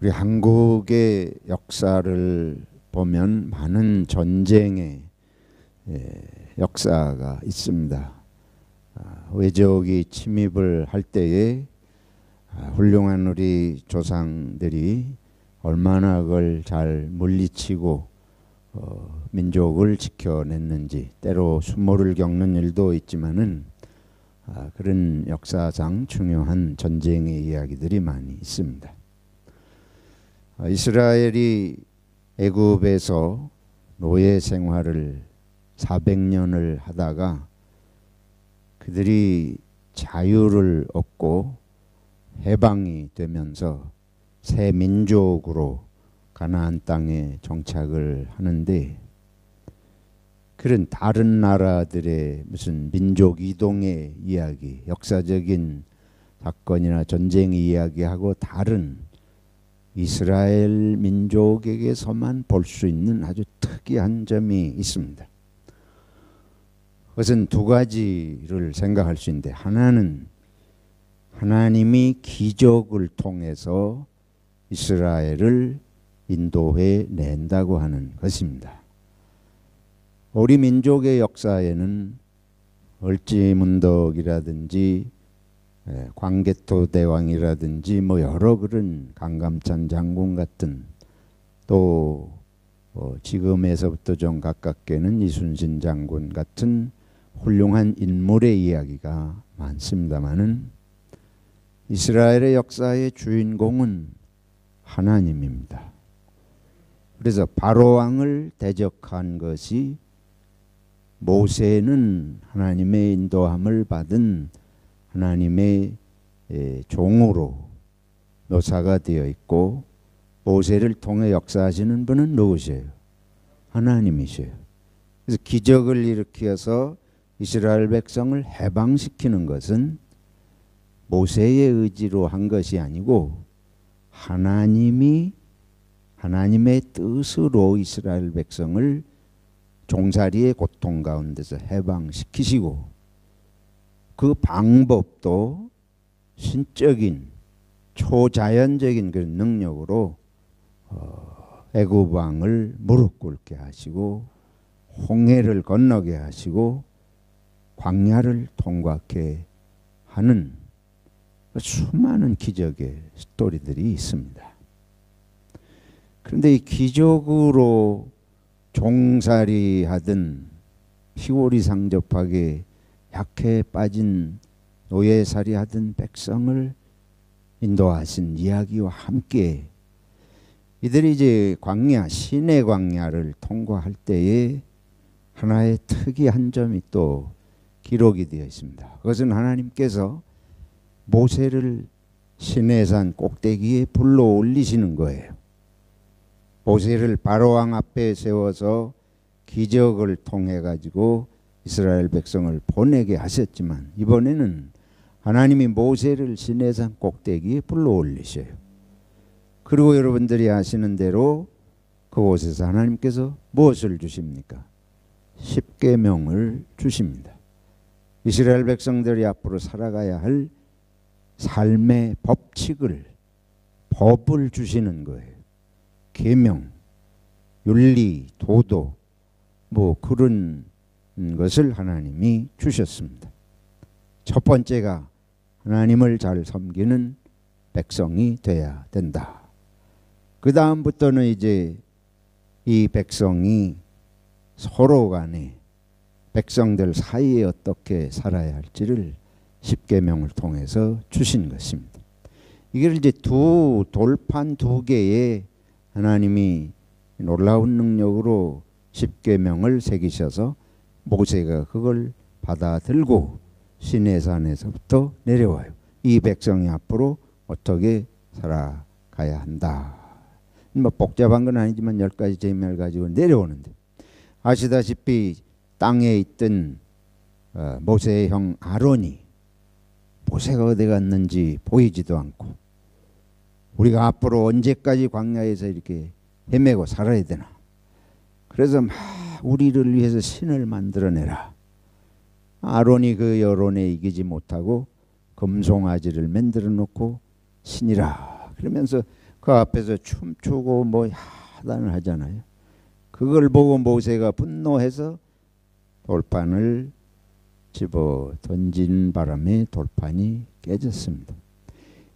우리 한국의 역사를 보면 많은 전쟁의 역사가 있습니다. 외적이 침입을 할 때에 훌륭한 우리 조상들이 얼마나 그걸 잘 물리치고 민족을 지켜냈는지, 때로 수모를 겪는 일도 있지만은 그런 역사상 중요한 전쟁의 이야기들이 많이 있습니다. 이스라엘이 애굽에서 노예 생활을 400년을 하다가 그들이 자유를 얻고 해방이 되면서 새 민족으로 가나안 땅에 정착을 하는데, 그런 다른 나라들의 무슨 민족 이동의 이야기, 역사적인 사건이나 전쟁의 이야기하고 다른 이스라엘 민족에게서만 볼 수 있는 아주 특이한 점이 있습니다. 그것은 두 가지를 생각할 수 있는데, 하나는 하나님이 기적을 통해서 이스라엘을 인도해 낸다고 하는 것입니다. 우리 민족의 역사에는 을지문덕이라든지 광개토 대왕이라든지 여러 그런 강감찬 장군 같은, 또 지금에서부터 좀 가깝게는 이순신 장군 같은 훌륭한 인물의 이야기가 많습니다마는 이스라엘의 역사의 주인공은 하나님입니다. 그래서 바로왕을 대적한 것이, 모세는 하나님의 인도함을 받은 하나님의 종으로 노사가 되어 있고, 모세를 통해 역사하시는 분은 누구세요? 하나님이세요. 그래서 기적을 일으켜서 이스라엘 백성을 해방시키는 것은 모세의 의지로 한 것이 아니고 하나님이 하나님의 뜻으로 이스라엘 백성을 종살이의 고통 가운데서 해방시키시고, 그 방법도 신적인 초자연적인 그런 능력으로 애굽 왕을 무릎 꿇게 하시고, 홍해를 건너게 하시고, 광야를 통과하게 하는 수많은 기적의 스토리들이 있습니다. 그런데 이 기적으로 종살이하던 피골이상접하게 약해 빠진 노예살이하던 백성을 인도하신 이야기와 함께 이들이 이제 광야, 시내 광야를 통과할 때에 하나의 특이한 점이 또 기록이 되어 있습니다. 그것은 하나님께서 모세를 시내산 꼭대기에 불러 올리시는 거예요. 모세를 바로왕 앞에 세워서 기적을 통해 가지고 이스라엘 백성을 보내게 하셨지만, 이번에는 하나님이 모세를 시내산 꼭대기에 불러 올리셔요. 그리고 여러분들이 아시는 대로 그곳에서 하나님께서 무엇을 주십니까? 십계명을 주십니다. 이스라엘 백성들이 앞으로 살아가야 할 삶의 법을 주시는 거예요. 계명, 윤리, 도덕, 그런 것을 하나님이 주셨습니다. 첫 번째가 하나님을 잘 섬기는 백성이 돼야 된다. 그 다음부터는 이제 이 백성이 서로 간에, 백성들 사이에 어떻게 살아야 할지를 십계명을 통해서 주신 것입니다. 이걸 이제 돌판 두 개의 하나님이 놀라운 능력으로 십계명을 새기셔서 모세가 그걸 받아들고 시내산에서부터 내려와요. 이 백성이 앞으로 어떻게 살아가야 한다. 복잡한 건 아니지만 10가지 제명을 가지고 내려오는데, 아시다시피 땅에 있던 모세의 형 아론이 모세가 어디 갔는지 보이지도 않고, 우리가 앞으로 언제까지 광야에서 이렇게 헤매고 살아야 되나. 그래서 막 우리를 위해서 신을 만들어내라. 아론이 그 여론에 이기지 못하고 금송아지를 만들어 놓고 신이라 그러면서 그 앞에서 춤추고 뭐 야단을 하잖아요. 그걸 보고 모세가 분노해서 돌판을 집어 던진 바람에 돌판이 깨졌습니다.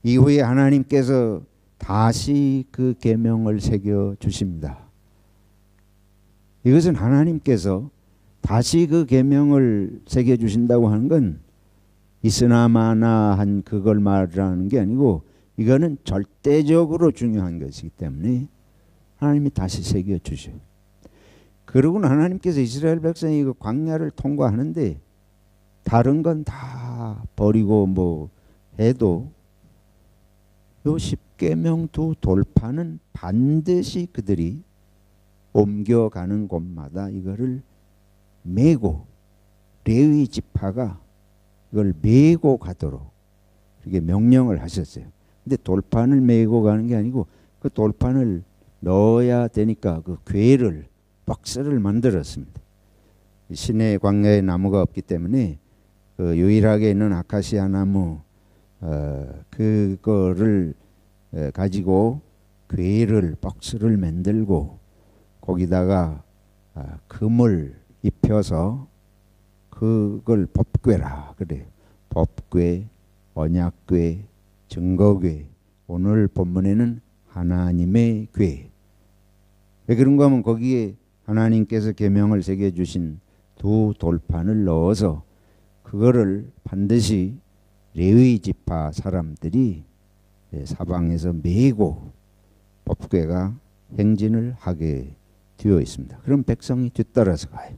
이후에 하나님께서 다시 그 계명을 새겨 주십니다. 이것은 하나님께서 다시 그 계명을 새겨 주신다고 하는 건 이스나마나 한 그걸 말하는 게 아니고 이거는 절대적으로 중요한 것이기 때문에 하나님이 다시 새겨 주셔요. 그러고는 하나님께서 이스라엘 백성이 그 광야를 통과하는데 다른 건 다 버리고 뭐 해도 요 십계명 두 돌판은 반드시 그들이 옮겨가는 곳마다 이거를 메고 레위 지파가 이걸 메고 가도록 이렇게 명령을 하셨어요. 근데 돌판을 메고 가는 게 아니고 그 돌판을 넣어야 되니까 그 궤를 박스를 만들었습니다. 시내 광야에 나무가 없기 때문에 그 유일하게 있는 아카시아 나무 그거를 가지고 궤를 박스를 만들고 거기다가 금을 입혀서 그걸 법궤라 그래요. 법궤, 언약궤, 증거궤. 오늘 본문에는 하나님의 궤. 왜 그런가 하면 거기에 하나님께서 계명을 새겨 주신 두 돌판을 넣어서 그거를 반드시 레위 지파 사람들이 사방에서 메고 법궤가 행진을 하게 되어 있습니다. 그럼 백성이 뒤따라서 가요.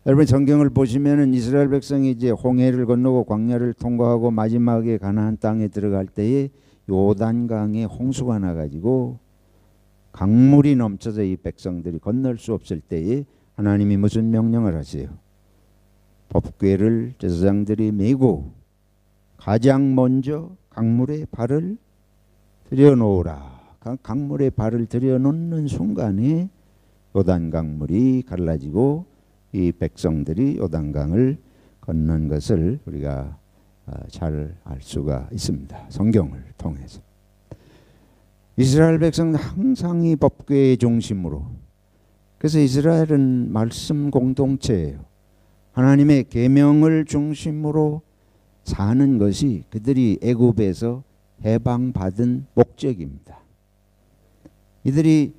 여러분 성경을 보시면은 이스라엘 백성이 이제 홍해를 건너고 광야를 통과하고 마지막에 가나안 땅에 들어갈 때에 요단강에 홍수가 나가지고 강물이 넘쳐서 이 백성들이 건널 수 없을 때에 하나님이 무슨 명령을 하세요? 법궤를 제사장들이 메고 가장 먼저 강물에 발을 들여놓으라. 강물에 발을 들여놓는 순간에 요단강물이 갈라지고 이 백성들이 요단강을 건넌 것을 우리가 잘 알 수가 있습니다. 성경을 통해서. 이스라엘 백성은 항상 이 법궤의 중심으로. 그래서 이스라엘은 말씀 공동체예요. 하나님의 계명을 중심으로 사는 것이 그들이 애굽에서 해방받은 목적입니다. 이들이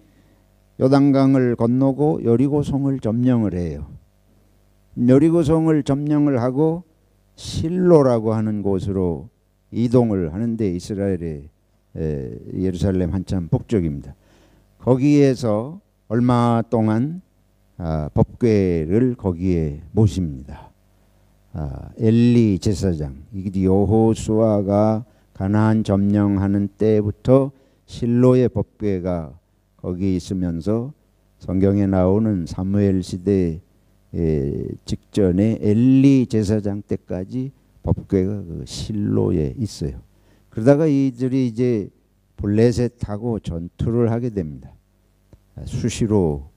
요단강을 건너고 여리고성을 점령을 해요. 여리고성을 점령을 하고 실로라고 하는 곳으로 이동을 하는데 이스라엘의 예루살렘 한참 북쪽입니다. 거기에서 얼마 동안 법궤를 거기에 모십니다. 엘리 제사장, 여호수아가 가나안 점령하는 때부터 실로의 법궤가 거기 있으면서 성경에 나오는 사무엘 시대 직전에 엘리 제사장 때까지 법궤가 그 실로에 있어요. 그러다가 이들이 이제 블레셋하고 전투를 하게 됩니다. 수시로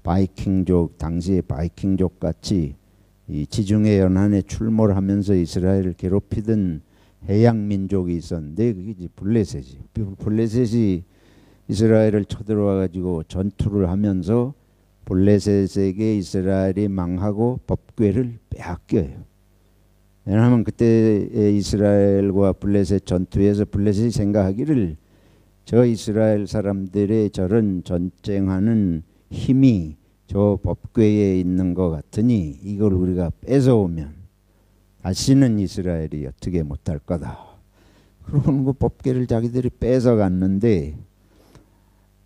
바이킹족, 당시의 바이킹족 같이 이 지중해 연안에 출몰을 하면서 이스라엘을 괴롭히던 해양 민족이 있었는데 그게 이제 블레셋이. 블레셋이 이스라엘을 쳐들어와 가지고 전투를 하면서 블레셋에게 이스라엘이 망하고 법궤를 빼앗겨요. 왜냐하면 그때 이스라엘과 블레셋 전투에서 블레셋이 생각하기를 저 이스라엘 사람들의 저런 전쟁하는 힘이 저 법궤에 있는 것 같으니 이걸 우리가 뺏어오면 다시는 이스라엘이 어떻게 못할 거다. 그러고 그 법궤를 자기들이 뺏어갔는데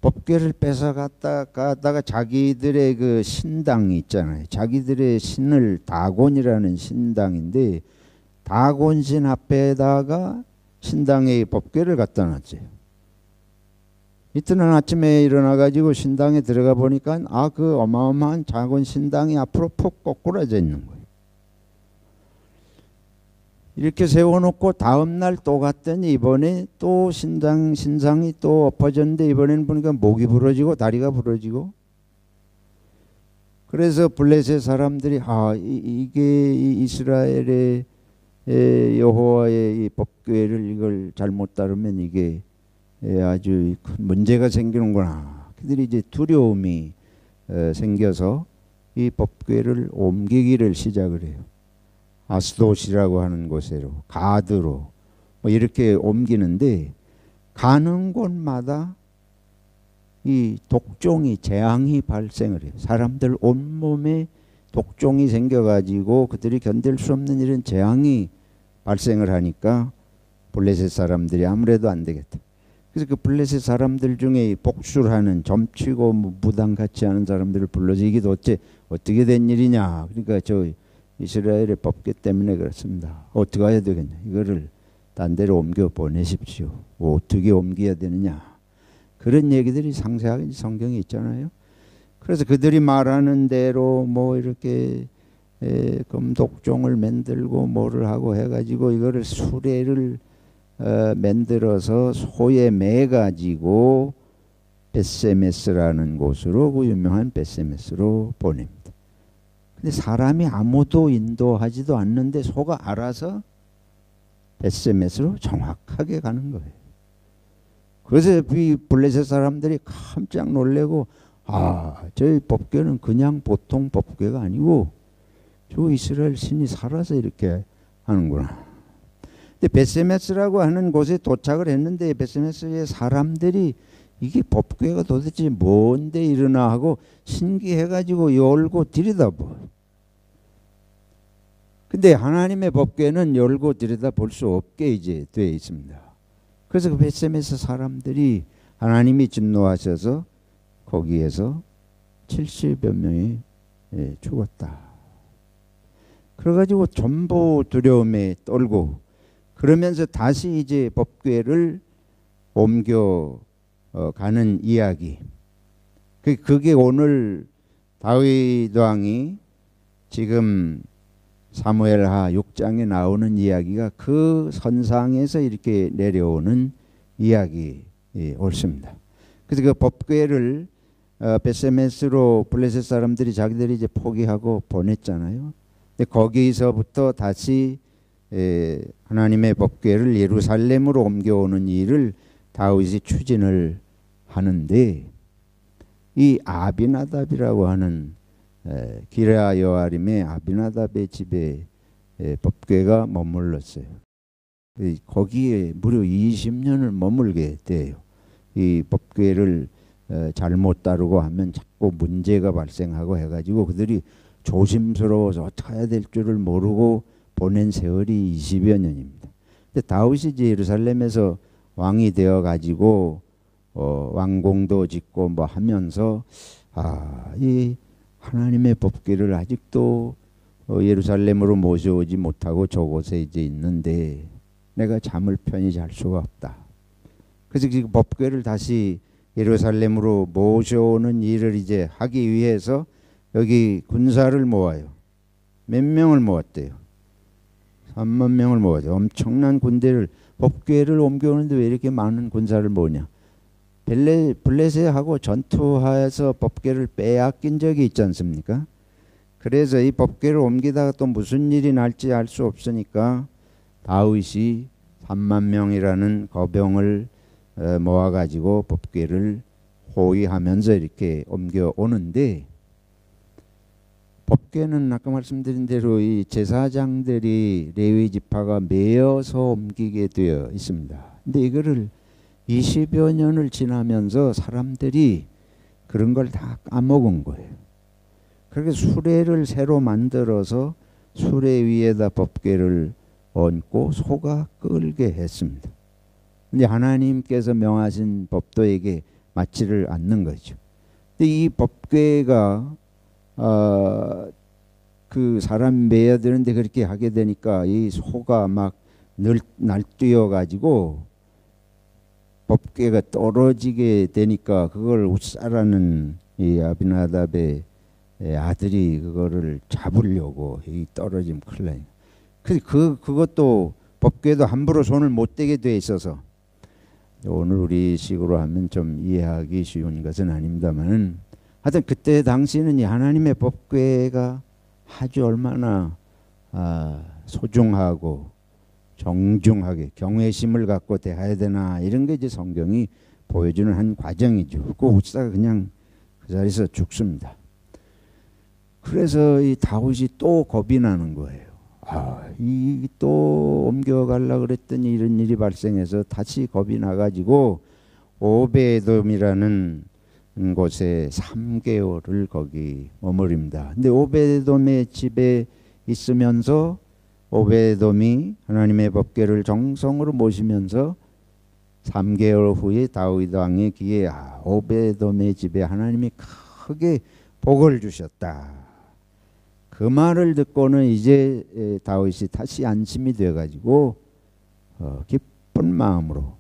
법궤를 뺏어갔다가 자기들의 그 신당이 있잖아요. 자기들의 신을 다곤이라는 신당인데 다곤신 앞에다가 신당에 법궤를 갖다 놨지. 이튿날 아침에 일어나가지고 신당에 들어가 보니까 그 어마어마한 다곤 신당이 앞으로 푹 꼬꾸라져 있는 거예요. 이렇게 세워놓고 다음날 또 갔더니 이번에 또 신상이 또 엎어졌는데 이번에는 보니까 목이 부러지고 다리가 부러지고 그래서 블레셋 사람들이 이게 이스라엘의 여호와의 이 법궤를 이걸 잘못 따르면 이게 아주 큰 문제가 생기는구나. 그들이 이제 두려움이 생겨서 이 법궤를 옮기기를 시작을 해요. 아스돗이라고 하는 곳으로, 가드로 뭐 이렇게 옮기는데 가는 곳마다 이 독종이 재앙이 발생을 해요. 사람들 온몸에 독종이 생겨가지고 그들이 견딜 수 없는 이런 재앙이 발생을 하니까 블레셋 사람들이 아무래도 안 되겠다. 그래서 그 블레셋 사람들 중에 복술하는 점치고 무당같이 하는 사람들을 불러서 이게 어떻게 된 일이냐. 그러니까 저 이스라엘의 법궤 때문에 그렇습니다. 어떻게 해야 되겠냐. 이거를 딴 데로 옮겨 보내십시오. 뭐 어떻게 옮겨야 되느냐. 그런 얘기들이 상세하게 성경에 있잖아요. 그래서 그들이 말하는 대로 뭐 이렇게 금독종을 만들고 뭐를 하고 해가지고 이거를 수레를 만들어서 소에 매가지고 벳세메스라는 곳으로, 그 유명한 벳세메스로 보냅니다. 근데 사람이 아무도 인도하지도 않는데 소가 알아서 벳세메스로 정확하게 가는 거예요. 그래서 이 블레셋 사람들이 깜짝 놀래고, 저희 법궤는 그냥 보통 법궤가 아니고 저 이스라엘 신이 살아서 이렇게 하는구나. 근데 벳세메스라고 하는 곳에 도착을 했는데 벳세메스의 사람들이 이게 법궤가 도대체 뭔데 이러나 하고 신기해가지고 열고 들여다봐. 근데 하나님의 법궤는 열고 들여다볼 수 없게 이제 되어 있습니다. 그래서 그 벳세메스 사람들이 하나님이 진노하셔서 거기에서 70여 명이 죽었다. 그래가지고 전부 두려움에 떨고 그러면서 다시 이제 법궤를 옮겨 가는 이야기. 그게 오늘 다윗 왕이 지금 사무엘하 6장에 나오는 이야기가 그 선상에서 이렇게 내려오는 이야기 옳습니다. 그래서 그 법궤를 벳세메스로 블레셋 사람들이 자기들이 이제 포기하고 보냈잖아요. 근데 거기서부터 다시 하나님의 법궤를 예루살렘으로 옮겨오는 일을 다윗이 추진을 하는데 이 아비나답이라고 하는 기라 여아림의 아비나답의 집에 법궤가 머물렀어요. 거기에 무려 20년을 머물게 돼요. 이 법궤를 잘못 다루고 하면 자꾸 문제가 발생하고 해가지고 그들이 조심스러워서 어떻게 해야 될 줄을 모르고 보낸 세월이 20여 년입니다. 근데 다윗이 이제 예루살렘에서 왕이 되어 가지고 왕궁도 짓고 뭐 하면서 이 하나님의 법궤를 아직도 예루살렘으로 모셔오지 못하고 저곳에 이제 있는데 내가 잠을 편히 잘 수가 없다. 그래서 그 법궤를 다시 예루살렘으로 모셔오는 일을 이제 하기 위해서 여기 군사를 모아요. 몇 명을 모았대요. 3만 명을 모아요. 엄청난 군대를 법궤를 옮겨오는데 왜 이렇게 많은 군사를 모으냐. 블레셋하고 전투하여서 법궤를 빼앗긴 적이 있지 않습니까? 그래서 이 법궤를 옮기다가 또 무슨 일이 날지 알 수 없으니까 다윗이 3만 명이라는 거병을 모아가지고 법궤를 호위하면서 이렇게 옮겨오는데 법궤는 아까 말씀드린 대로 이 제사장들이 레위 지파가 매어서 옮기게 되어 있습니다. 근데 이거를 20여 년을 지나면서 사람들이 그런 걸 다 까먹은 거예요. 그렇게 수레를 새로 만들어서 수레 위에다 법궤를 얹고 소가 끌게 했습니다. 근데 하나님께서 명하신 법도에게 맞지를 않는 거죠. 근데 이 법궤가 그 사람 매야 되는데 그렇게 하게 되니까 이 소가 막 날뛰어 가지고 법궤가 떨어지게 되니까 그걸 웃사라는 이 아비나답의 아들이 그거를 잡으려고 이 떨어지면 큰일 나요. 그것도 법궤도 함부로 손을 못 대게 돼 있어서 오늘 우리 식으로 하면 좀 이해하기 쉬운 것은 아닙니다만은 하여튼 그때 당시는 이 하나님의 법궤가 아주 얼마나 소중하고 정중하게 경외심을 갖고 대해야 되나, 이런 게 이제 성경이 보여주는 한 과정이죠. 그 우사가 그냥 그 자리에서 죽습니다. 그래서 이 다윗이 또 겁이 나는 거예요. 이 또 옮겨가려고 그랬더니 이런 일이 발생해서 다시 겁이 나가지고 오베돔이라는 곳에 3개월을 거기 머무릅니다. 근데 오베돔의 집에 있으면서 오베돔이 하나님의 법궤를 정성으로 모시면서 3개월 후에 다윗 왕의 귀에 오베돔의 집에 하나님이 크게 복을 주셨다. 그 말을 듣고는 이제 다윗이 다시 안심이 되어가지고 기쁜 마음으로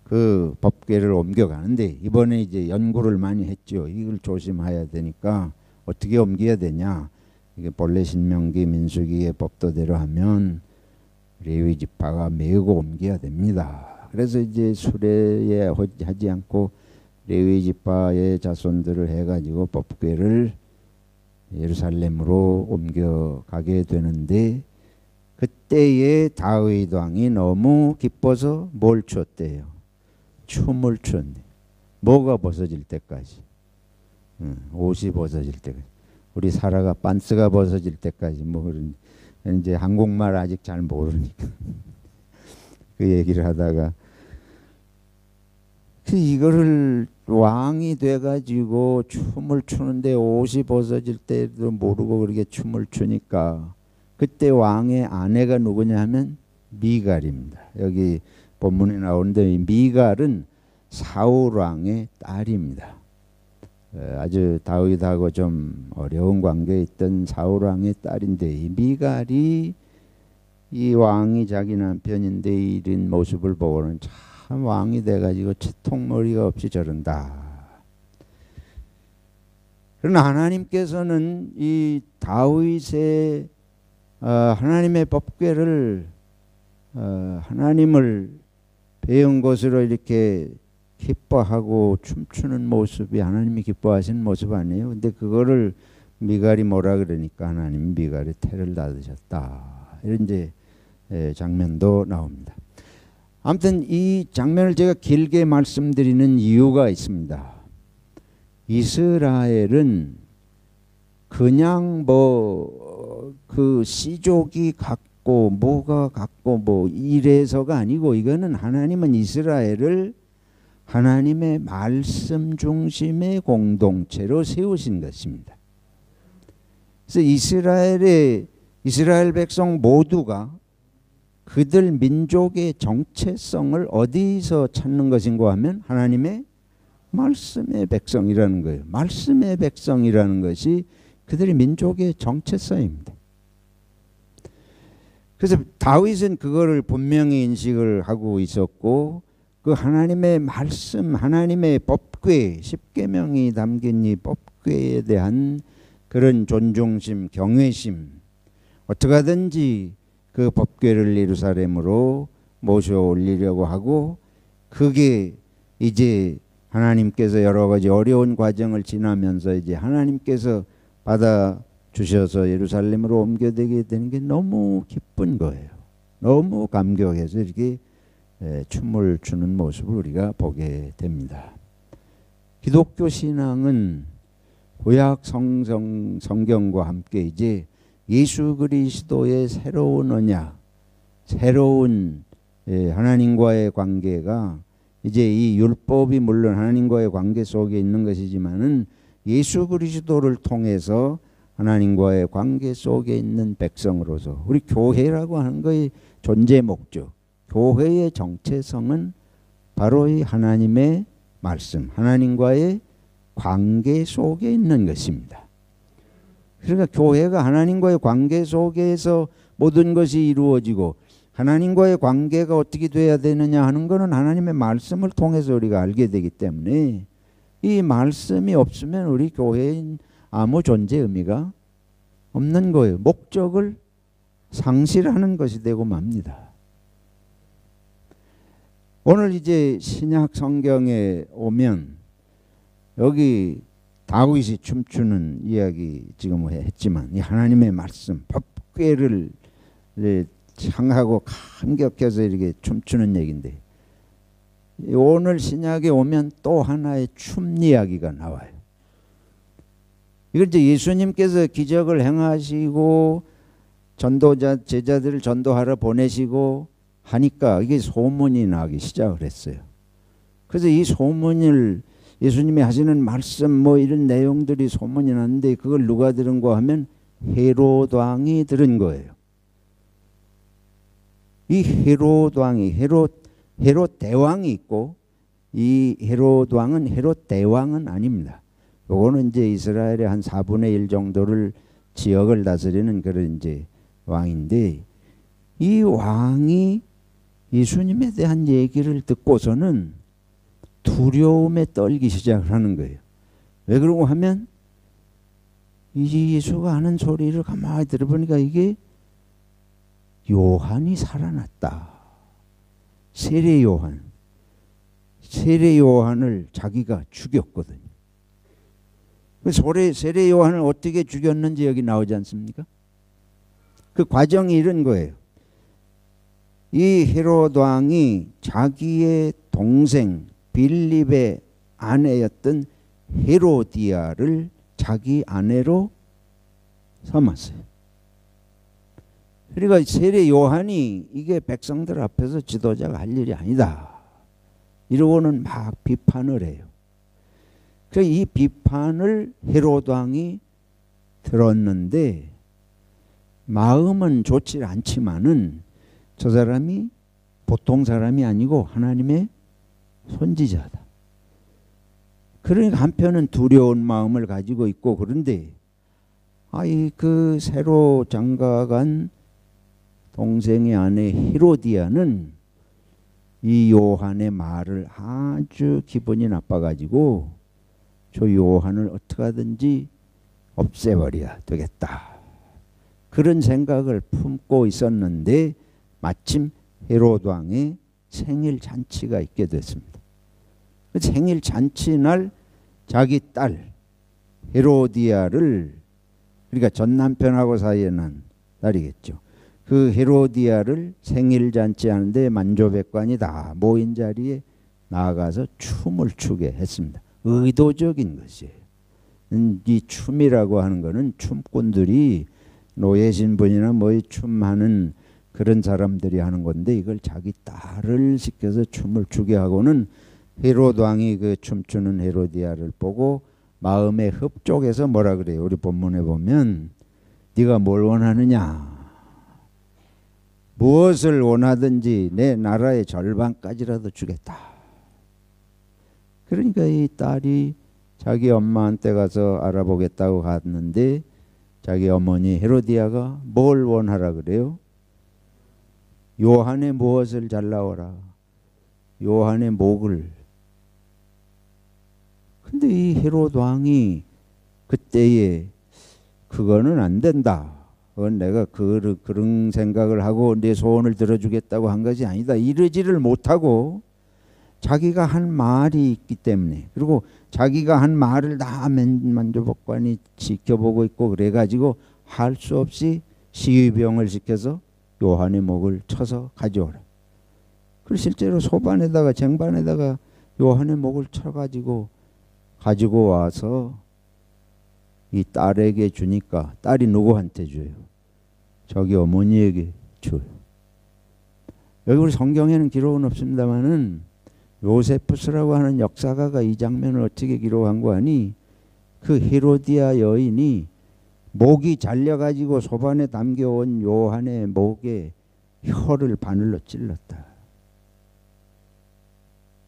그 법궤를 옮겨가는데, 이번에 이제 연구를 많이 했죠. 이걸 조심해야 되니까 어떻게 옮겨야 되냐. 이게 본래 신명기 민수기의 법도대로 하면 레위 지파가 메고 옮겨야 됩니다. 그래서 이제 수레에 하지 않고 레위 지파의 자손들을 해가지고 법궤를 예루살렘으로 옮겨가게 되는데, 그때에 다윗 왕이 너무 기뻐서 뭘 췄대요? 춤을 췄네. 뭐가 벗어질 때까지? 옷이 벗어질 때까지. 우리 사라가 반스가 벗어질 때까지. 뭐 그런, 이제 한국말 아직 잘 모르니까 그 얘기를 하다가, 이거를 왕이 돼가지고 춤을 추는데 옷이 벗어질 때도 모르고 그렇게 춤을 추니까, 그때 왕의 아내가 누구냐 하면 미갈입니다. 여기 본문에 나오는데 미갈은 사울 왕의 딸입니다. 아주 다윗하고 좀 어려운 관계에 있던 사울 왕의 딸인데, 이 미갈이 이 왕이 자기 남편인데 이런 모습을 보고는 참 왕이 돼가지고 채통머리가 없이 저런다. 그러나 하나님께서는 이 다윗의 하나님의 법궤를 하나님을 배운 것으로 이렇게 기뻐하고 춤추는 모습이 하나님이 기뻐하시는 모습 아니에요. 근데 그거를 미갈이 뭐라 그러니까 하나님이 미갈에 태를 닫으셨다. 이런 이제 장면도 나옵니다. 아무튼 이 장면을 제가 길게 말씀드리는 이유가 있습니다. 이스라엘은 그냥 그 씨족이 같고 뭐가 같고 뭐 이래서가 아니고, 이거는 하나님은 이스라엘을 하나님의 말씀 중심의 공동체로 세우신 것입니다. 그래서 이스라엘 백성 모두가 그들 민족의 정체성을 어디서 찾는 것인가 하면 하나님의 말씀의 백성이라는 거예요. 말씀의 백성이라는 것이 그들의 민족의 정체성입니다. 그래서 다윗은 그거를 분명히 인식을 하고 있었고, 그 하나님의 말씀, 하나님의 법궤, 십계명이 담긴 이 법궤에 대한 그런 존중심, 경외심, 어떻게 하든지 그 법궤를 예루살렘으로 모셔 올리려고 하고, 그게 이제 하나님께서 여러 가지 어려운 과정을 지나면서 이제 하나님께서 받아 주셔서 예루살렘으로 옮겨되게 되는 게 너무 기쁜 거예요. 너무 감격해서 이렇게 춤을 추는 모습을 우리가 보게 됩니다. 기독교 신앙은 구약 성경과 함께 이제 예수 그리스도의 새로운 언약, 새로운 하나님과의 관계가, 이제 이 율법이 물론 하나님과의 관계 속에 있는 것이지만은 예수 그리스도를 통해서 하나님과의 관계 속에 있는 백성으로서, 우리 교회라고 하는 것의 존재 목적, 교회의 정체성은 바로 이 하나님의 말씀, 하나님과의 관계 속에 있는 것입니다. 그러니까 교회가 하나님과의 관계 속에서 모든 것이 이루어지고, 하나님과의 관계가 어떻게 돼야 되느냐 하는 것은 하나님의 말씀을 통해서 우리가 알게 되기 때문에, 이 말씀이 없으면 우리 교회인 아무 존재 의미가 없는 거예요. 목적을 상실하는 것이 되고 맙니다. 오늘 이제 신약 성경에 오면 여기 다윗이 춤추는 이야기 지금 했지만, 이 하나님의 말씀, 법궤를 창하고 감격해서 이렇게 춤추는 얘기인데 오늘 신약에 오면 또 하나의 춤 이야기가 나와요. 이걸 이제 예수님께서 기적을 행하시고 전도자 제자들을 전도하러 보내시고 하니까 이게 소문이 나기 시작을 했어요. 그래서 이 소문을 예수님이 하시는 말씀 뭐 이런 내용들이 소문이 났는데 그걸 누가 들은가 하면 헤롯 왕이 들은 거예요. 이 헤롯 왕이 헤롯 대왕이 있고 이 헤롯 왕은 헤롯 대왕은 아닙니다. 요거는 이제 이스라엘의 한 4분의 1 정도를 지역을 다스리는 그런 이제 왕인데 이 왕이 예수님에 대한 얘기를 듣고서는 두려움에 떨기 시작을 하는 거예요. 왜 그러고 하면 이 예수가 하는 소리를 가만히 들어보니까 이게 요한이 살아났다. 세례 요한을 자기가 죽였거든요. 세례 요한을 어떻게 죽였는지 여기 나오지 않습니까? 그 과정이 이런 거예요. 이 헤롯 왕이 자기의 동생 빌립의 아내였던 헤로디아를 자기 아내로 삼았어요. 그러니까 세례 요한이 이게 백성들 앞에서 지도자가 할 일이 아니다. 이러고는 막 비판을 해요. 그래서 이 비판을 헤롯 왕이 들었는데 마음은 좋지 않지만은 저 사람이 보통 사람이 아니고 하나님의 선지자다. 그러니까 한편은 두려운 마음을 가지고 있고 그런데 그 새로 장가간 동생의 아내 헤로디아는 이 요한의 말을 아주 기분이 나빠가지고 저 요한을 어떻게 하든지 없애버려야 되겠다. 그런 생각을 품고 있었는데 마침 헤롯 왕의 생일 잔치가 있게 됐습니다. 그 생일 잔치 날 자기 딸 헤로디아를 그러니까 전 남편하고 사이에 난 딸이겠죠. 그 헤로디아를 생일 잔치 하는데 만조백관이 다 모인 자리에 나가서 춤을 추게 했습니다. 의도적인 것이에요. 이 춤이라고 하는 거는 춤꾼들이 노예 신분이나 뭐 춤하는 그런 사람들이 하는 건데 이걸 자기 딸을 시켜서 춤을 추게 하고는 헤롯 왕이 그 춤추는 헤로디아를 보고 마음에 흡족해서 뭐라 그래요? 우리 본문에 보면 네가 뭘 원하느냐? 무엇을 원하든지 내 나라의 절반까지라도 주겠다. 그러니까 이 딸이 자기 엄마한테 가서 알아보겠다고 갔는데 자기 어머니 헤로디아가 뭘 원하라 그래요? 요한의 무엇을 잘라오라. 요한의 목을. 근데 이 헤롯 왕이 그때에 그거는 안 된다. 그건 내가 그런 생각을 하고 내 소원을 들어주겠다고 한 것이 아니다. 이러지를 못하고 자기가 한 말이 있기 때문에 그리고 자기가 한 말을 다 만조복관이 지켜보고 있고 그래가지고 할 수 없이 시위병을 시켜서 요한의 목을 쳐서 가져오라. 그리고 실제로 소반에다가 쟁반에다가 요한의 목을 쳐가지고 가지고 와서 이 딸에게 주니까 딸이 누구한테 줘요? 저기 어머니에게 줘요. 여기 우리 성경에는 기록은 없습니다만은 요세푸스라고 하는 역사가가 이 장면을 어떻게 기록한 거 아니? 그 헤로디아 여인이 목이 잘려가지고 소반에 담겨온 요한의 목에 혀를 바늘로 찔렀다.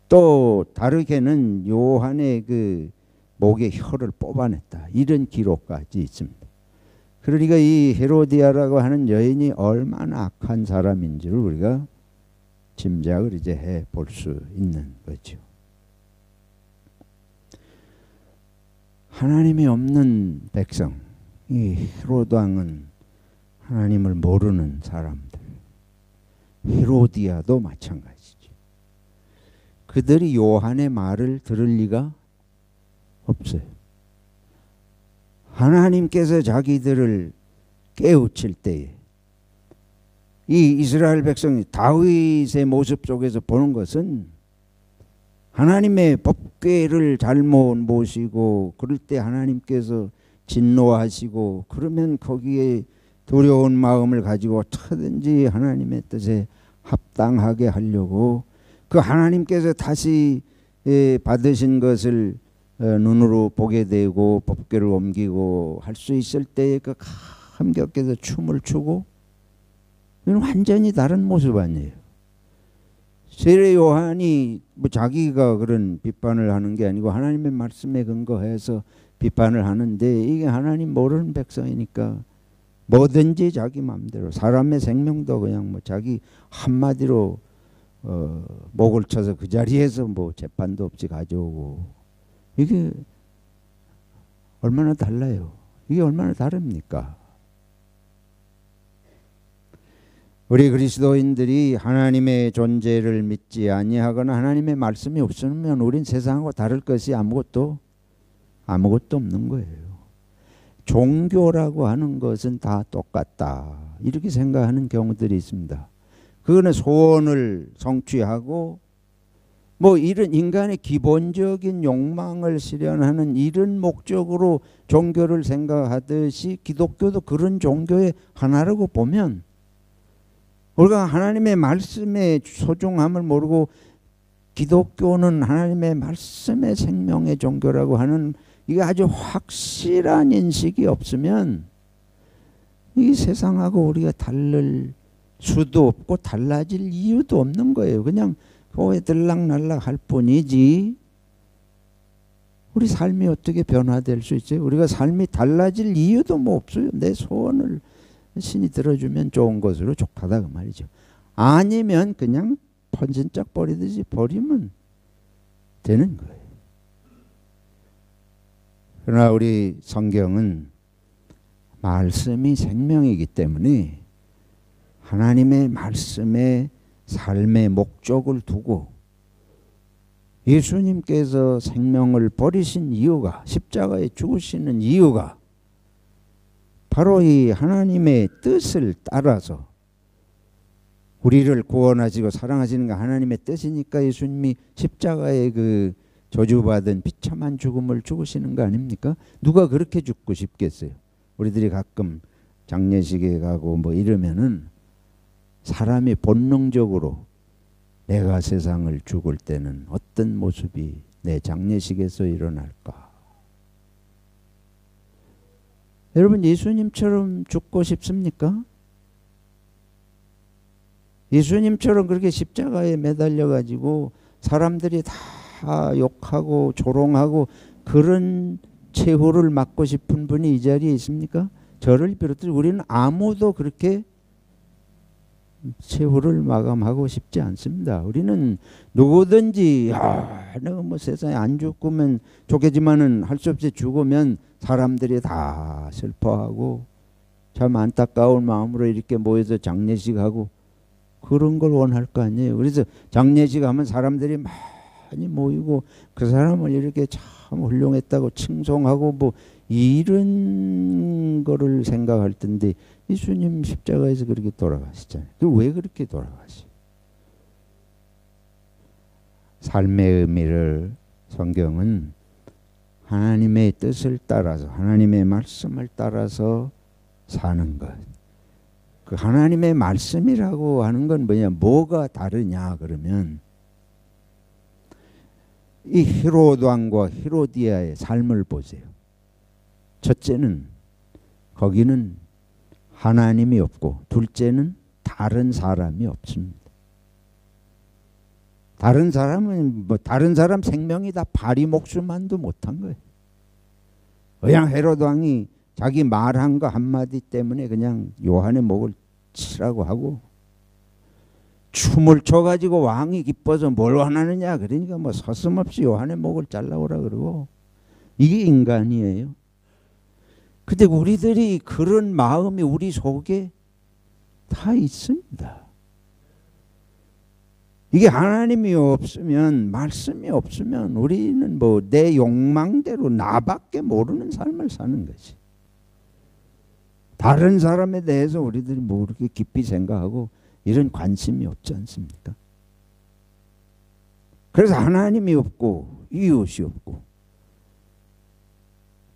또 다르게는 요한의 그 목의 혀를 뽑아냈다. 이런 기록까지 있습니다. 그러니까 이 헤로디아라고 하는 여인이 얼마나 악한 사람인지를 우리가 짐작을 이제 해 볼 수 있는 거죠. 하나님이 없는 백성, 이 헤롯 왕은 하나님을 모르는 사람들. 헤로디아도 마찬가지죠. 그들이 요한의 말을 들을 리가 없어요. 하나님께서 자기들을 깨우칠 때에 이 이스라엘 백성이 다윗의 모습 속에서 보는 것은 하나님의 법궤를 잘못 모시고 그럴 때 하나님께서 진노하시고 그러면 거기에 두려운 마음을 가지고 어떻게든지 하나님의 뜻에 합당하게 하려고 그 하나님께서 다시 받으신 것을 눈으로 보게 되고 법궤를 옮기고 할 수 있을 때에 그 감격해서 춤을 추고 이건 완전히 다른 모습 아니에요. 세례 요한이 뭐 자기가 그런 비판을 하는 게 아니고 하나님의 말씀에 근거해서 비판을 하는데 이게 하나님 모르는 백성이니까 뭐든지 자기 마음대로 사람의 생명도 그냥 뭐 자기 한마디로 목을 쳐서 그 자리에서 뭐 재판도 없이 가져오고 이게 얼마나 달라요. 이게 얼마나 다릅니까? 우리 그리스도인들이 하나님의 존재를 믿지 아니하거나 하나님의 말씀이 없으면 우린 세상하고 다를 것이 아무것도 없는 거예요. 종교라고 하는 것은 다 똑같다. 이렇게 생각하는 경우들이 있습니다. 그거는 소원을 성취하고 뭐 이런 인간의 기본적인 욕망을 실현하는 이런 목적으로 종교를 생각하듯이 기독교도 그런 종교의 하나라고 보면 우리가 하나님의 말씀의 소중함을 모르고 기독교는 하나님의 말씀의 생명의 종교라고 하는 이게 아주 확실한 인식이 없으면 이 세상하고 우리가 다를 수도 없고 달라질 이유도 없는 거예요. 그냥 교회 들락날락 할 뿐이지 우리 삶이 어떻게 변화될 수 있어요? 우리가 삶이 달라질 이유도 뭐 없어요. 내 소원을 신이 들어주면 좋은 것으로 족하다 그 말이죠. 아니면 그냥 번진짝 버리듯이 버리면 되는 거예요. 그러나 우리 성경은 말씀이 생명이기 때문에 하나님의 말씀에 삶의 목적을 두고 예수님께서 생명을 버리신 이유가 십자가에 죽으시는 이유가 바로 이 하나님의 뜻을 따라서 우리를 구원하시고 사랑하시는 게 하나님의 뜻이니까 예수님이 십자가에 그 저주받은 비참한 죽음을 죽으시는 거 아닙니까? 누가 그렇게 죽고 싶겠어요? 우리들이 가끔 장례식에 가고 뭐 이러면은 사람이 본능적으로 내가 세상을 죽을 때는 어떤 모습이 내 장례식에서 일어날까? 여러분 예수님처럼 죽고 싶습니까? 예수님처럼 그렇게 십자가에 매달려 가지고 사람들이 다 욕하고 조롱하고 그런 최후를 맞고 싶은 분이 이 자리에 있습니까? 저를 비롯해서 우리는 아무도 그렇게 최후를 마감하고 싶지 않습니다. 우리는 누구든지 내가 뭐 세상에 안 죽으면 좋겠지만은 할 수 없이 죽으면 사람들이 다 슬퍼하고 참 안타까운 마음으로 이렇게 모여서 장례식하고 그런 걸 원할 거 아니에요. 그래서 장례식 하면 사람들이 많이 모이고 그 사람을 이렇게 참 훌륭했다고 칭송하고 뭐 이런 거를 생각할 텐데 예수님 십자가에서 그렇게 돌아가시잖아요. 왜 그렇게 돌아가시? 삶의 의미를 성경은 하나님의 뜻을 따라서 하나님의 말씀을 따라서 사는 것. 그 하나님의 말씀이라고 하는 건 뭐냐? 뭐가 다르냐 그러면 이 헤롯 왕과 헤로디아의 삶을 보세요. 첫째는 거기는 하나님이 없고 둘째는 다른 사람이 없습니다. 다른 사람은 뭐 다른 사람 생명이 다 파리 목숨만도 못한 거예요. 그냥 헤롯 왕이 자기 말한 거 한마디 때문에 그냥 요한의 목을 치라고 하고 춤을 춰가지고 왕이 기뻐서 뭘 원하느냐 그러니까 뭐 서슴없이 요한의 목을 잘라오라 그러고 이게 인간이에요. 근데 우리들이 그런 마음이 우리 속에 다 있습니다. 이게 하나님이 없으면 말씀이 없으면 우리는 뭐 내 욕망대로 나밖에 모르는 삶을 사는 거지. 다른 사람에 대해서 우리들이 뭐 그렇게 깊이 생각하고 이런 관심이 없지 않습니까? 그래서 하나님이 없고 이웃이 없고,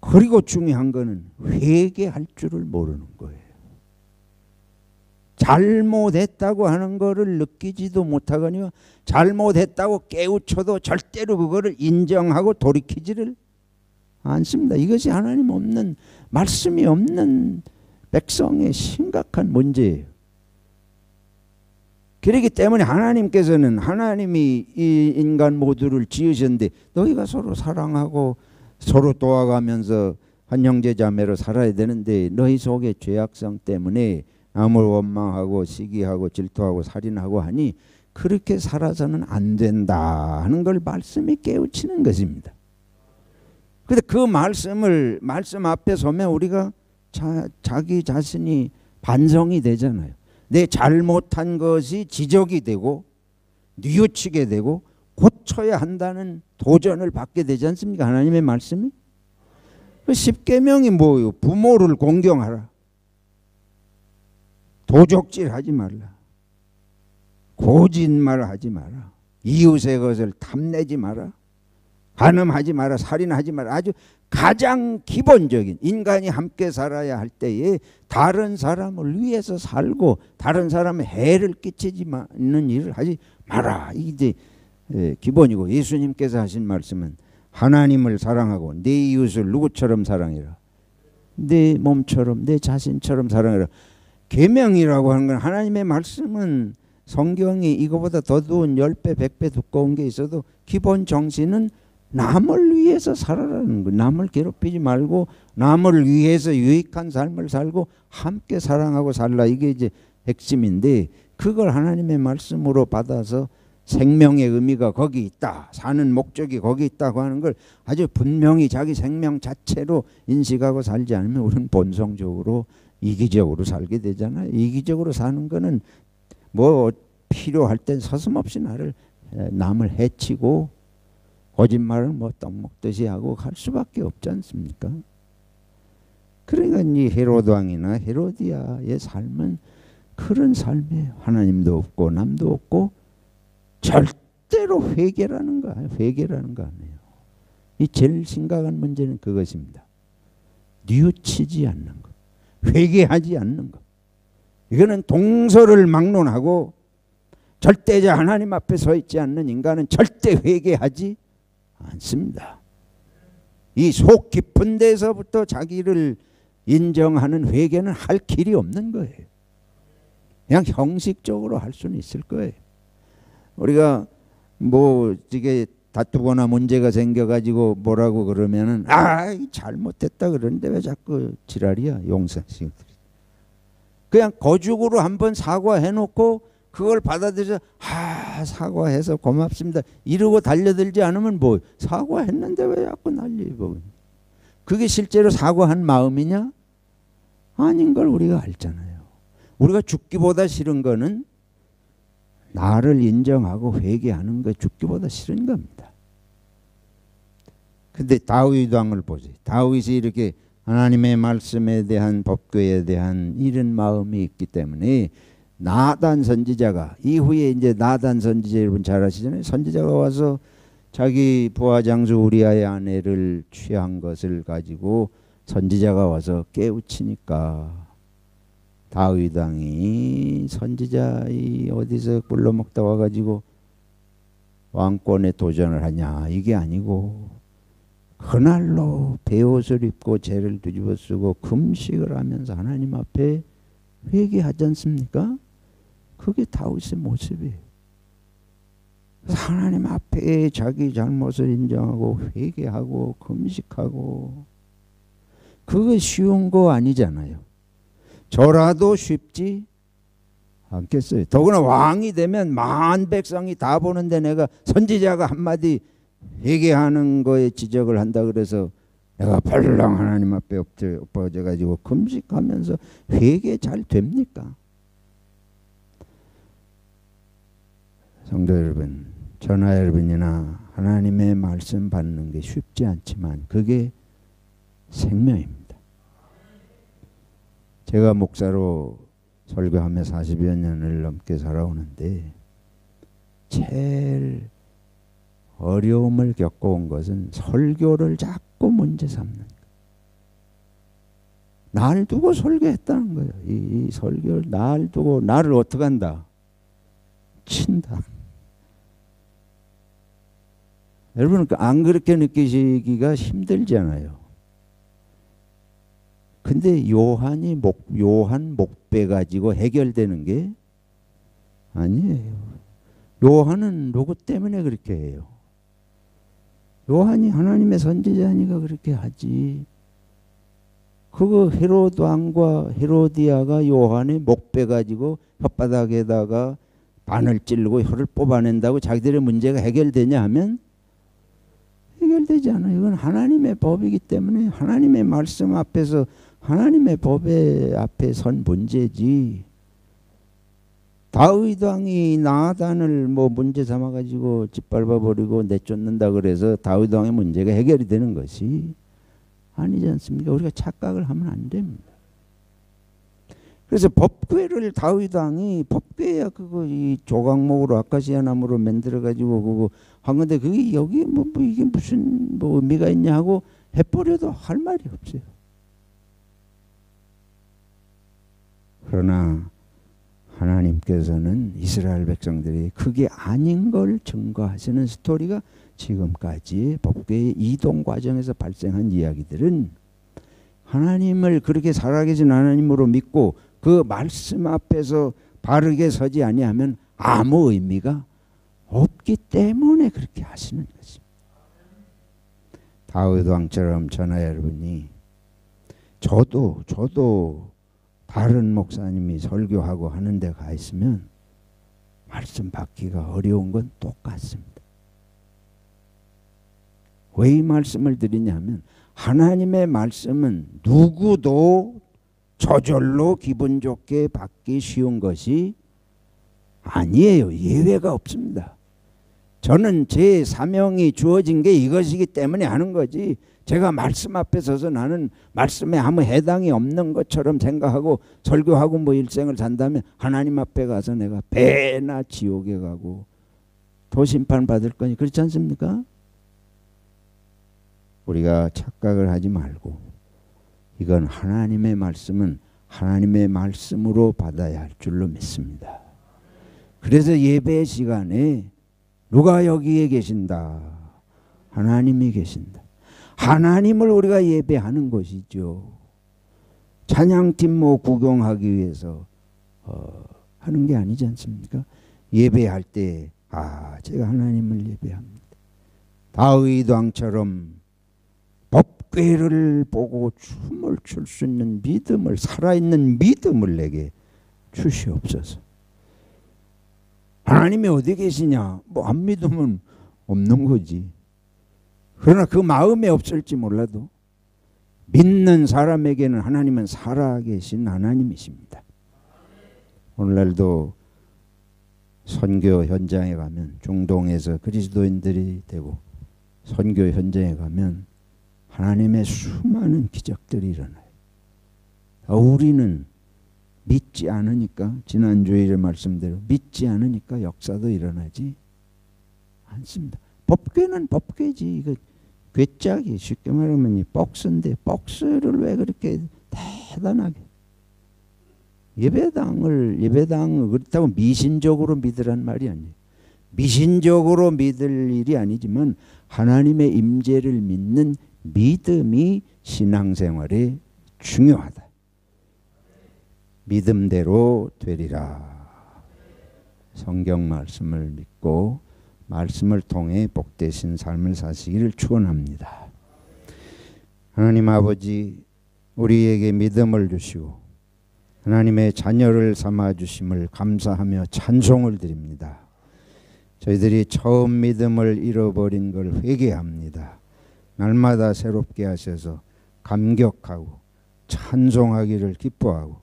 그리고 중요한 거는 회개할 줄을 모르는 거예요. 잘못했다고 하는 거를 느끼지도 못하거니와 잘못했다고 깨우쳐도 절대로 그거를 인정하고 돌이키지를 않습니다. 이것이 하나님 없는, 말씀이 없는 백성의 심각한 문제예요. 그렇기 때문에 하나님께서는, 하나님이 이 인간 모두를 지으셨는데 너희가 서로 사랑하고 서로 도와가면서 한 형제 자매로 살아야 되는데 너희 속의 죄악성 때문에 남을 원망하고 시기하고 질투하고 살인하고 하니 그렇게 살아서는 안 된다 하는 걸 말씀이 깨우치는 것입니다. 근데 그 말씀 앞에 서면 우리가 자기 자신이 반성이 되잖아요. 내 잘못한 것이 지적이 되고 뉘우치게 되고 고쳐야 한다는 도전을 받게 되지 않습니까? 하나님의 말씀이. 그 십계명이 뭐예요? 부모를 공경하라. 도적질하지 말라. 거짓말하지 마라. 이웃의 것을 탐내지 마라. 간음하지 마라. 살인하지 마라. 아주 가장 기본적인, 인간이 함께 살아야 할 때에 다른 사람을 위해서 살고 다른 사람의 해를 끼치지 않는 일을 하지 마라. 이게 기본이고, 예수님께서 하신 말씀은 하나님을 사랑하고 내 이웃을 누구처럼 사랑해라. 내 몸처럼, 내 자신처럼 사랑해라. 계명이라고 하는 건, 하나님의 말씀은, 성경이 이거보다 더 두꺼운 10배 100배 두꺼운 게 있어도 기본 정신은 남을 위해서 살아라는 거예요. 남을 괴롭히지 말고 남을 위해서 유익한 삶을 살고 함께 사랑하고 살라. 이게 이제 핵심인데, 그걸 하나님의 말씀으로 받아서 생명의 의미가 거기 있다, 사는 목적이 거기 있다고 하는 걸 아주 분명히 자기 생명 자체로 인식하고 살지 않으면 우리는 본성적으로 이기적으로 살게 되잖아요. 이기적으로 사는 거는 뭐 필요할 땐 서슴없이 남을 해치고 거짓말을 뭐 떡 먹듯이 하고 갈 수밖에 없지 않습니까? 그러니까 이 헤롯 왕이나 헤로디아의 삶은 그런 삶이에요. 하나님도 없고 남도 없고 절대로 회개라는 거 아니에요. 이 제일 심각한 문제는 그것입니다. 뉘우치지 않는 것, 회개하지 않는 것. 이거는 동서를 막론하고 절대자 하나님 앞에 서 있지 않는 인간은 절대 회개하지 않습니다. 이 속 깊은 데서부터 자기를 인정하는 회개는 할 길이 없는 거예요. 그냥 형식적으로 할 수는 있을 거예요. 우리가 뭐 이게 다투거나 문제가 생겨가지고 뭐라고 그러면은 잘못했다 그러는데 왜 자꾸 지랄이야, 용서하시고. 그냥 거죽으로 한번 사과해놓고 그걸 받아들여서 사과해서 고맙습니다 이러고 달려들지 않으면 뭐 사과했는데 왜 자꾸 난리고. 그게 실제로 사과한 마음이냐? 아닌 걸 우리가 알잖아요. 우리가 죽기보다 싫은 거는 나를 인정하고 회개하는 거, 죽기보다 싫은 겁니다. 근데 다윗 왕을 보세요. 다윗이 이렇게 하나님의 말씀에 대한, 법궤에 대한 이런 마음이 있기 때문에 나단 선지자가, 이후에 이제 나단 선지자 여러분 잘 아시잖아요. 선지자가 와서 자기 부하 장수 우리아의 아내를 취한 것을 가지고 선지자가 와서 깨우치니까 다윗 왕이 선지자이 어디서 꿀러먹다 와가지고 왕권에 도전을 하냐, 이게 아니고 그날로 베옷을 입고 죄를 뒤집어 쓰고 금식을 하면서 하나님 앞에 회개하지 않습니까? 그게 다윗의 모습이에요. 하나님 앞에 자기 잘못을 인정하고 회개하고 금식하고, 그게 쉬운 거 아니잖아요. 저라도 쉽지 않겠어요. 더구나 왕이 되면 만 백성이 다 보는데 내가 선지자가 한마디 회개하는 거에 지적을 한다 그래서 내가 벌렁 하나님 앞에 엎어져가지고 금식하면서 회개 잘 됩니까? 성도 여러분, 저나 여러분이나 하나님의 말씀 받는 게 쉽지 않지만 그게 생명입니다. 제가 목사로 설교하며 40여 년을 넘게 살아오는데 제일 어려움을 겪어온 것은 설교를 자꾸 문제 삼는 거예요. 날 두고 설교했다는 거예요. 이 설교를 날 두고 나를 어떻게 한다? 친다. 여러분 안 그렇게 느끼시기가 힘들잖아요. 근데 요한 목배 가지고 해결되는 게 아니에요. 요한은 누구 때문에 그렇게 해요? 요한이 하나님의 선지자니까 그렇게 하지. 그거 헤로드 왕과 헤로디아가 요한의 목배 가지고 혓바닥에다가 바늘 찌르고 혀를 뽑아낸다고 자기들의 문제가 해결되냐 하면 해결되지 않아요. 이건 하나님의 법이기 때문에 하나님의 말씀 앞에서 하나님의 법의 앞에 선 문제지. 다윗 왕이 나단을 뭐 문제 삼아 가지고 짓밟아 버리고 내쫓는다 그래서 다윗 왕의 문제가 해결이 되는 것이 아니지 않습니까? 우리가 착각을 하면 안 됩니다. 그래서 법궤를 다윗 왕이 법궤야 그거 이 조각목으로 아카시아 나무로 만들어 가지고 그거 한 건데 그게 여기 뭐 이게 무슨 뭐 의미가 있냐 하고 해버려도 할 말이 없어요. 그러나 하나님께서는 이스라엘 백성들이 그게 아닌 걸 증거하시는 스토리가 지금까지 법궤의 이동 과정에서 발생한 이야기들은 하나님을 그렇게 살아계신 하나님으로 믿고 그 말씀 앞에서 바르게 서지 아니하면 아무 의미가 없기 때문에 그렇게 하시는 것입니다. 다윗 왕처럼 저나 여러분이 저도 다른 목사님이 설교하고 하는 데 가 있으면 말씀 받기가 어려운 건 똑같습니다. 왜 이 말씀을 드리냐면 하나님의 말씀은 누구도 저절로 기분 좋게 받기 쉬운 것이 아니에요. 예외가 없습니다. 저는 제 사명이 주어진 게 이것이기 때문에 하는 거지. 제가 말씀 앞에 서서 나는 말씀에 아무 해당이 없는 것처럼 생각하고 설교하고 뭐 일생을 산다면 하나님 앞에 가서 내가 배나 지옥에 가고 더 심판받을 거니 그렇지 않습니까? 우리가 착각을 하지 말고 이건 하나님의 말씀은 하나님의 말씀으로 받아야 할 줄로 믿습니다. 그래서 예배 시간에 누가 여기에 계신다? 하나님이 계신다. 하나님을 우리가 예배하는 것이죠. 찬양팀 뭐 구경하기 위해서 하는 게 아니지 않습니까? 예배할 때 제가 하나님을 예배합니다. 다윗 왕처럼 법궤를 보고 춤을 출 수 있는 믿음을 살아있는 믿음을 내게 주시옵소서. 하나님이 어디 계시냐? 뭐 안 믿으면 없는 거지. 그러나 그 마음에 없을지 몰라도 믿는 사람에게는 하나님은 살아계신 하나님이십니다. 오늘날도 선교 현장에 가면 중동에서 그리스도인들이 되고 선교 현장에 가면 하나님의 수많은 기적들이 일어나요. 우리는 믿지 않으니까 지난 주일의 말씀대로 믿지 않으니까 역사도 일어나지 않습니다. 법궤는 법궤지. 이거 괴짝이 쉽게 말하면 이 박스인데 박스를 왜 그렇게 대단하게 예배당을 그렇다고 미신적으로 믿으란 말이 아니에요. 미신적으로 믿을 일이 아니지만 하나님의 임재를 믿는 믿음이 신앙생활에 중요하다. 믿음대로 되리라. 성경 말씀을 믿고 말씀을 통해 복되신 삶을 사시기를 축원합니다. 하나님 아버지, 우리에게 믿음을 주시고 하나님의 자녀를 삼아 주심을 감사하며 찬송을 드립니다. 저희들이 처음 믿음을 잃어버린 걸 회개합니다. 날마다 새롭게 하셔서 감격하고 찬송하기를 기뻐하고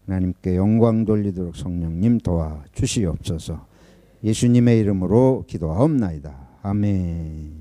하나님께 영광 돌리도록 성령님 도와주시옵소서. 예수님의 이름으로 기도하옵나이다. 아멘.